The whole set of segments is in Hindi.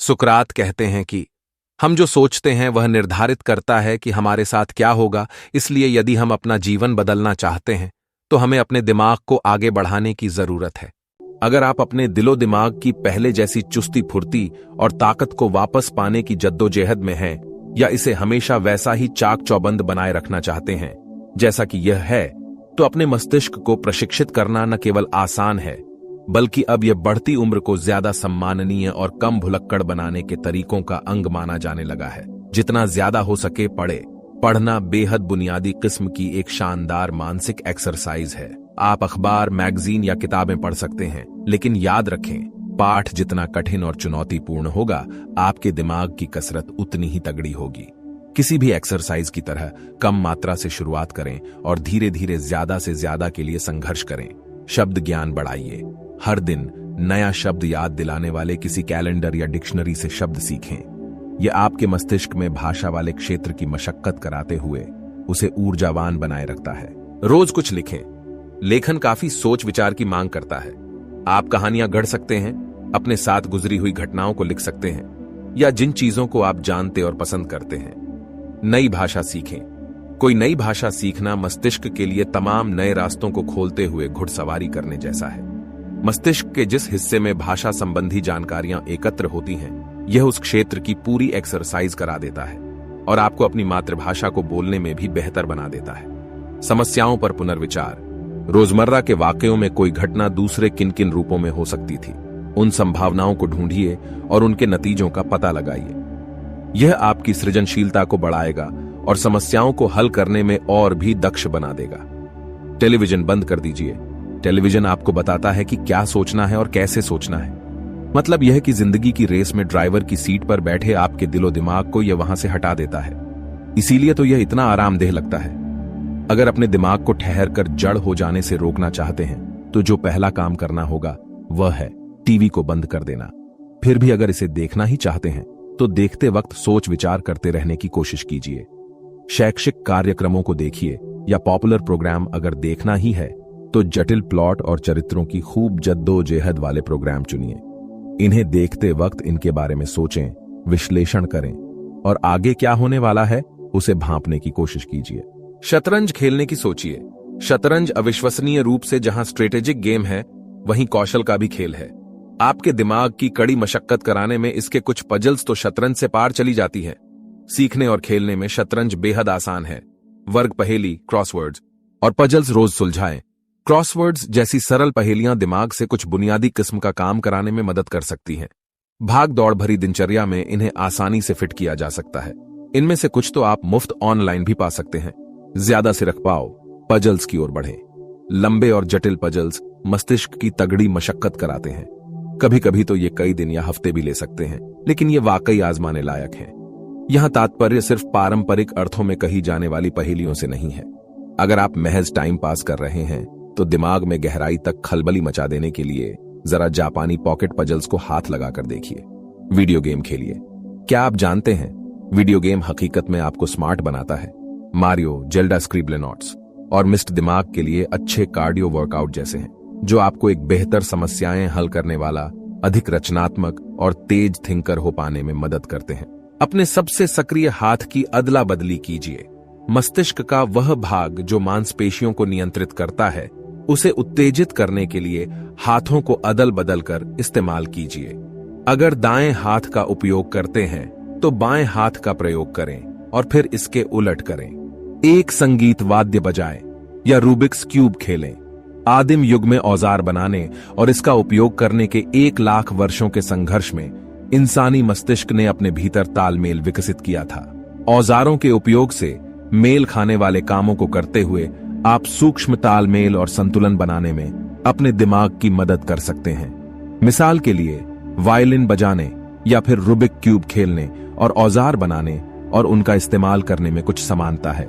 सुकरात कहते हैं कि हम जो सोचते हैं वह निर्धारित करता है कि हमारे साथ क्या होगा। इसलिए यदि हम अपना जीवन बदलना चाहते हैं तो हमें अपने दिमाग को आगे बढ़ाने की जरूरत है। अगर आप अपने दिलो दिमाग की पहले जैसी चुस्ती फुर्ती और ताकत को वापस पाने की जद्दोजहद में हैं, या इसे हमेशा वैसा ही चाक चौबंद बनाए रखना चाहते हैं जैसा कि यह है, तो अपने मस्तिष्क को प्रशिक्षित करना न केवल आसान है, बल्कि अब यह बढ़ती उम्र को ज्यादा सम्माननीय और कम भुलक्कड़ बनाने के तरीकों का अंग माना जाने लगा है। जितना ज्यादा हो सके पढ़ना बेहद बुनियादी किस्म की एक शानदार मानसिक एक्सरसाइज है। आप अखबार, मैगजीन या किताबें पढ़ सकते हैं, लेकिन याद रखें, पाठ जितना कठिन और चुनौतीपूर्ण होगा, आपके दिमाग की कसरत उतनी ही तगड़ी होगी। किसी भी एक्सरसाइज की तरह कम मात्रा से शुरुआत करें और धीरे धीरे ज्यादा से ज्यादा के लिए संघर्ष करें। शब्द ज्ञान बढ़ाइए। हर दिन नया शब्द याद दिलाने वाले किसी कैलेंडर या डिक्शनरी से शब्द सीखें। यह आपके मस्तिष्क में भाषा वाले क्षेत्र की मशक्कत कराते हुए उसे ऊर्जावान बनाए रखता है। रोज कुछ लिखें। लेखन काफी सोच विचार की मांग करता है। आप कहानियां गढ़ सकते हैं, अपने साथ गुजरी हुई घटनाओं को लिख सकते हैं, या जिन चीजों को आप जानते और पसंद करते हैं। नई भाषा सीखें। कोई नई भाषा सीखना मस्तिष्क के लिए तमाम नए रास्तों को खोलते हुए घुड़सवारी करने जैसा है। मस्तिष्क के जिस हिस्से में भाषा संबंधी जानकारियां एकत्र होती हैं, यह उस क्षेत्र की पूरी एक्सरसाइज करा देता है और आपको अपनी मातृभाषा को बोलने में भी बेहतर बना देता है। समस्याओं पर पुनर्विचार। रोजमर्रा के वाकयों में कोई घटना दूसरे किन किन रूपों में हो सकती थी, उन संभावनाओं को ढूंढिए और उनके नतीजों का पता लगाइए। यह आपकी सृजनशीलता को बढ़ाएगा और समस्याओं को हल करने में और भी दक्ष बना देगा। टेलीविजन बंद कर दीजिए। टेलीविजन आपको बताता है कि क्या सोचना है और कैसे सोचना है। मतलब यह कि जिंदगी की रेस में ड्राइवर की सीट पर बैठे आपके दिलो दिमाग को यह वहां से हटा देता है। इसीलिए तो यह इतना आरामदेह लगता है। अगर अपने दिमाग को ठहर कर जड़ हो जाने से रोकना चाहते हैं, तो जो पहला काम करना होगा वह है टीवी को बंद कर देना। फिर भी अगर इसे देखना ही चाहते हैं, तो देखते वक्त सोच विचार करते रहने की कोशिश कीजिए। शैक्षिक कार्यक्रमों को देखिए या पॉपुलर प्रोग्राम अगर देखना ही है, तो जटिल प्लॉट और चरित्रों की खूब जद्दोजहद वाले प्रोग्राम चुनिए। इन्हें देखते वक्त इनके बारे में सोचें, विश्लेषण करें और आगे क्या होने वाला है उसे भांपने की कोशिश कीजिए। शतरंज खेलने की सोचिए। शतरंज अविश्वसनीय रूप से जहां स्ट्रेटेजिक गेम है, वहीं कौशल का भी खेल है। आपके दिमाग की कड़ी मशक्कत कराने में इसके कुछ पजल्स तो शतरंज से पार चली जाती है। सीखने और खेलने में शतरंज बेहद आसान है। वर्ग पहेली, क्रॉसवर्ड्स और पजल्स रोज सुलझाएं। क्रॉसवर्ड्स जैसी सरल पहेलियां दिमाग से कुछ बुनियादी किस्म का काम कराने में मदद कर सकती हैं। भाग दौड़ भरी दिनचर्या में इन्हें आसानी से फिट किया जा सकता है। इनमें से कुछ तो आप मुफ्त ऑनलाइन भी पा सकते हैं। ज्यादा से रख पाओ, पजल्स की ओर बढ़ें। लंबे और जटिल पजल्स मस्तिष्क की तगड़ी मशक्कत कराते हैं। कभी कभी तो ये कई दिन या हफ्ते भी ले सकते हैं, लेकिन ये वाकई आजमाने लायक हैं। यहां तात्पर्य सिर्फ पारंपरिक अर्थों में कही जाने वाली पहेलियों से नहीं है। अगर आप महज टाइम पास कर रहे हैं, तो दिमाग में गहराई तक खलबली मचा देने के लिए जरा जापानी पॉकेट पजल्स को हाथ लगाकर देखिए। वीडियो गेम खेलिए। क्या आप जानते हैं, वीडियो गेम हकीकत में आपको स्मार्ट बनाता है। मारियो, जेल्डा स्क्रिबलेनॉट्स और मिस्ट दिमाग के लिए अच्छे कार्डियो वर्कआउट जैसे हैं, जो आपको एक बेहतर समस्याएं हल करने वाला, अधिक रचनात्मक और तेज थिंकर हो पाने में मदद करते हैं। अपने सबसे सक्रिय हाथ की अदला बदली कीजिए। मस्तिष्क का वह भाग जो मांसपेशियों को नियंत्रित करता है, उसे उत्तेजित करने के लिए हाथों को अदल बदल कर इस्तेमाल कीजिए। अगर दाएं हाथ का उपयोग करते हैं, तो बाएं हाथ का प्रयोग करें और फिर इसके उलट करें। एक संगीत वाद्य बजाएं या रूबिक्स क्यूब खेलें। आदिम युग में औजार बनाने और इसका उपयोग करने के 1 लाख वर्षों के संघर्ष में इंसानी मस्तिष्क ने अपने भीतर तालमेल विकसित किया था। औजारों के उपयोग से मेल खाने वाले कामों को करते हुए आप सूक्ष्म तालमेल और संतुलन बनाने में अपने दिमाग की मदद कर सकते हैं। मिसाल के लिए, वायलिन बजाने या फिर रूबिक क्यूब खेलने और औजार बनाने और उनका इस्तेमाल करने में कुछ समानता है।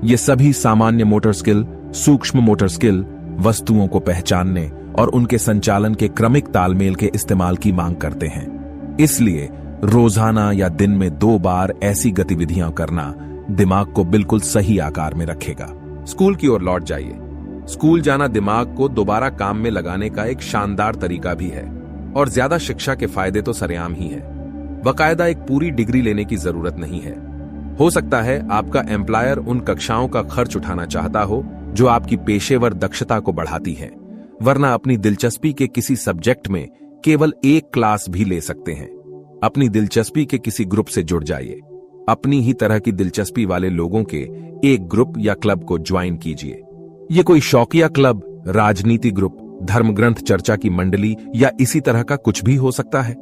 ये सभी सामान्य मोटर स्किल, सूक्ष्म मोटर स्किल, वस्तुओं को पहचानने और उनके संचालन के क्रमिक तालमेल के इस्तेमाल की मांग करते हैं। इसलिए रोजाना या दिन में 2 बार ऐसी गतिविधियां करना दिमाग को बिल्कुल सही आकार में रखेगा। स्कूल की ओर लौट जाइए। स्कूल जाना दिमाग को दोबारा काम में लगाने का एक शानदार तरीका भी है और ज्यादा शिक्षा के फायदे तो सरेआम ही है। बाकायदा एक पूरी डिग्री लेने की जरूरत नहीं है। हो सकता है आपका एम्प्लॉयर उन कक्षाओं का खर्च उठाना चाहता हो जो आपकी पेशेवर दक्षता को बढ़ाती है, वरना अपनी दिलचस्पी के किसी सब्जेक्ट में केवल एक क्लास भी ले सकते हैं। अपनी दिलचस्पी के किसी ग्रुप से जुड़ जाइए। अपनी ही तरह की दिलचस्पी वाले लोगों के एक ग्रुप या क्लब को ज्वाइन कीजिए। ये कोई शौकिया क्लब, राजनीति ग्रुप, धर्मग्रंथ चर्चा की मंडली या इसी तरह का कुछ भी हो सकता है।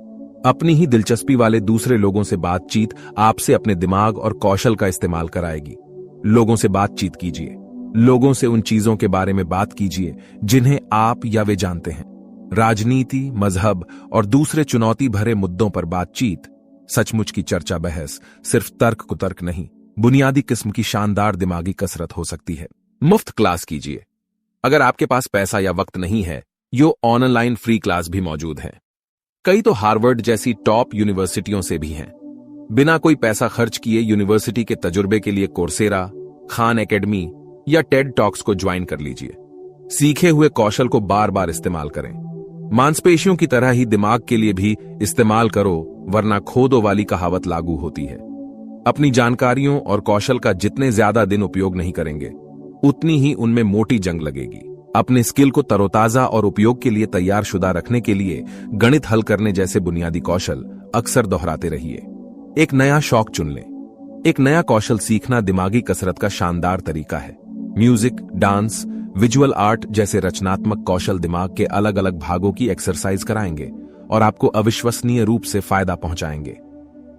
अपनी ही दिलचस्पी वाले दूसरे लोगों से बातचीत आपसे अपने दिमाग और कौशल का इस्तेमाल कराएगी। लोगों से बातचीत कीजिए। लोगों से उन चीजों के बारे में बात कीजिए जिन्हें आप या वे जानते हैं। राजनीति, मजहब और दूसरे चुनौती भरे मुद्दों पर बातचीत, सचमुच की चर्चा बहस सिर्फ तर्क कुतर्क नहीं, बुनियादी किस्म की शानदार दिमागी कसरत हो सकती है। मुफ्त क्लास कीजिए। अगर आपके पास पैसा या वक्त नहीं है, यो ऑनलाइन फ्री क्लास भी मौजूद हैं। कई तो हार्वर्ड जैसी टॉप यूनिवर्सिटियों से भी हैं। बिना कोई पैसा खर्च किए यूनिवर्सिटी के तजुर्बे के लिए कोर्सेरा, खान एकेडमी या टेड टॉक्स को ज्वाइन कर लीजिए। सीखे हुए कौशल को बार बार इस्तेमाल करें। मांसपेशियों की तरह ही दिमाग के लिए भी इस्तेमाल करो, वरना खो दो वाली कहावत लागू होती है। अपनी जानकारियों और कौशल का जितने ज्यादा दिन उपयोग नहीं करेंगे, उतनी ही उनमें मोटी जंग लगेगी। अपने स्किल को तरोताजा और उपयोग के लिए तैयार शुदा रखने के लिए गणित हल करने जैसे बुनियादी कौशल अक्सर दोहराते रहिए। एक नया शौक चुन लें। एक नया कौशल सीखना दिमागी कसरत का शानदार तरीका है। म्यूजिक, डांस, विजुअल आर्ट जैसे रचनात्मक कौशल दिमाग के अलग अलग भागों की एक्सरसाइज कराएंगे और आपको अविश्वसनीय रूप से फायदा पहुंचाएंगे।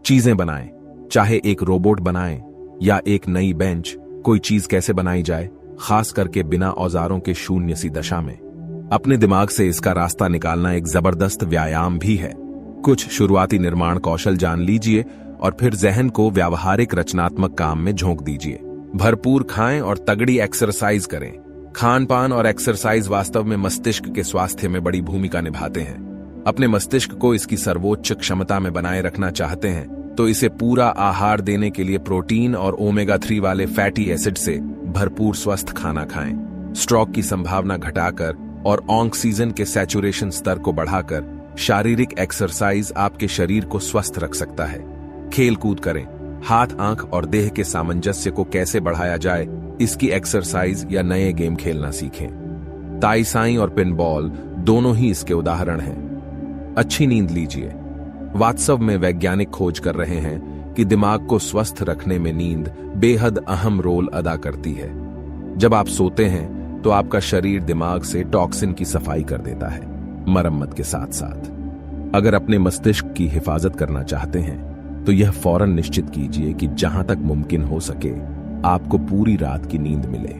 चीजें बनाएं, चाहे एक रोबोट बनाएं या एक नई बेंच। कोई चीज कैसे बनाई जाए, खास करके बिना औजारों के शून्य सी दशा में। अपने दिमाग से इसका रास्ता निकालना एक जबरदस्त व्यायाम भी है। कुछ शुरुआती निर्माण कौशल जान लीजिए और फिर जहन को व्यावहारिक रचनात्मक काम में झोंक दीजिए। भरपूर खाएं और तगड़ी एक्सरसाइज करें। खान पान और एक्सरसाइज वास्तव में मस्तिष्क के स्वास्थ्य में बड़ी भूमिका निभाते हैं। अपने मस्तिष्क को इसकी सर्वोच्च क्षमता में बनाए रखना चाहते हैं तो इसे पूरा आहार देने के लिए प्रोटीन और ओमेगा 3 वाले फैटी एसिड से भरपूर स्वस्थ खाना खाएं। स्ट्रोक की संभावना घटाकर और ऑक्सीजन के सैचुरेशन स्तर को बढ़ाकर शारीरिक एक्सरसाइज आपके शरीर को स्वस्थ रख सकता है। खेल कूद करें। हाथ, आंख और देह के सामंजस्य को कैसे बढ़ाया जाए, इसकी एक्सरसाइज या नए गेम खेलना सीखें। ताई साई और पिनबॉल दोनों ही इसके उदाहरण हैं। अच्छी नींद लीजिए। वास्तव में वैज्ञानिक खोज कर रहे हैं कि दिमाग को स्वस्थ रखने में नींद बेहद अहम रोल अदा करती है। जब आप सोते हैं तो आपका शरीर दिमाग से टॉक्सिन की सफाई कर देता है, मरम्मत के साथ साथ। अगर अपने मस्तिष्क की हिफाजत करना चाहते हैं तो यह फौरन निश्चित कीजिए कि जहां तक मुमकिन हो सके आपको पूरी रात की नींद मिले।